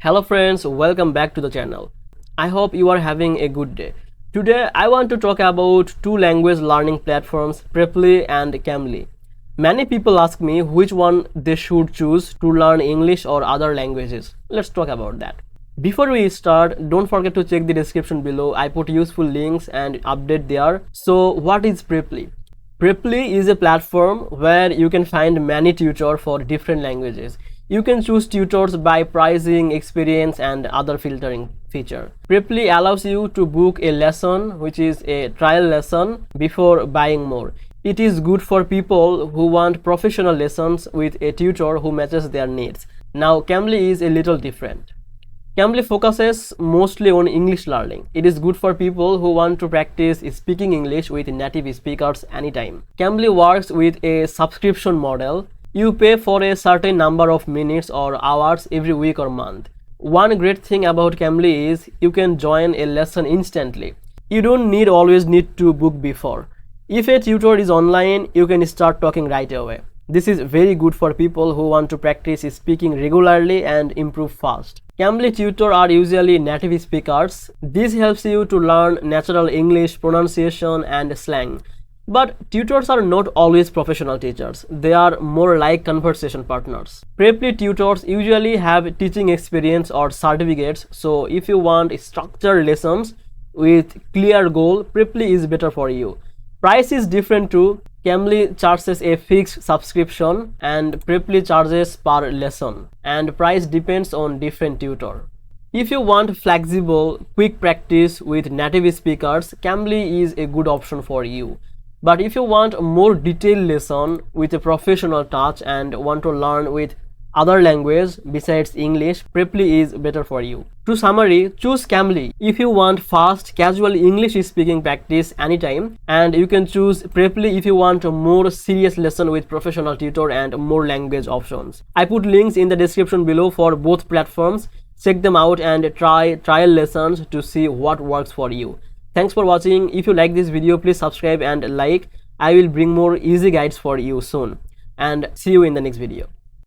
Hello friends, welcome back to the channel. I hope you are having a good day. Today I want to talk about two language learning platforms, Preply and Cambly. Many people ask me which one they should choose to learn English or other languages. Let's talk about that. Before we start, don't forget to check the description below. I put useful links and update there. So what is Preply? Preply is a platform where you can find many tutors for different languages. You can choose tutors by pricing, experience and other filtering feature. Preply allows you to book a lesson, which is a trial lesson, before buying more. It is good for people who want professional lessons with a tutor who matches their needs. Now Cambly is a little different. Cambly focuses mostly on English learning. It is good for people who want to practice speaking English with native speakers anytime. Cambly works with a subscription model. You pay for a certain number of minutes or hours every week or month. One great thing about Cambly is you can join a lesson instantly. You don't always need to book before. If a tutor is online, you can start talking right away. This is very good for people who want to practice speaking regularly and improve fast. Cambly tutors are usually native speakers. This helps you to learn natural English, pronunciation and slang. But tutors are not always professional teachers. They are more like conversation partners. Preply tutors usually have teaching experience or certificates, so if you want structured lessons with clear goal, Preply is better for you. Price is different too. Cambly charges a fixed subscription and Preply charges per lesson, and price depends on different tutor. If you want flexible, quick practice with native speakers, Cambly is a good option for you. But if you want a more detailed lesson with a professional touch and want to learn with other language besides English, Preply is better for you. To summary, choose Cambly if you want fast, casual English speaking practice anytime, and you can choose Preply if you want a more serious lesson with professional tutor and more language options. I put links in the description below for both platforms. Check them out and try trial lessons to see what works for you. Thanks for watching. If you like this video, please subscribe and like. I will bring more easy guides for you soon, and see you in the next video.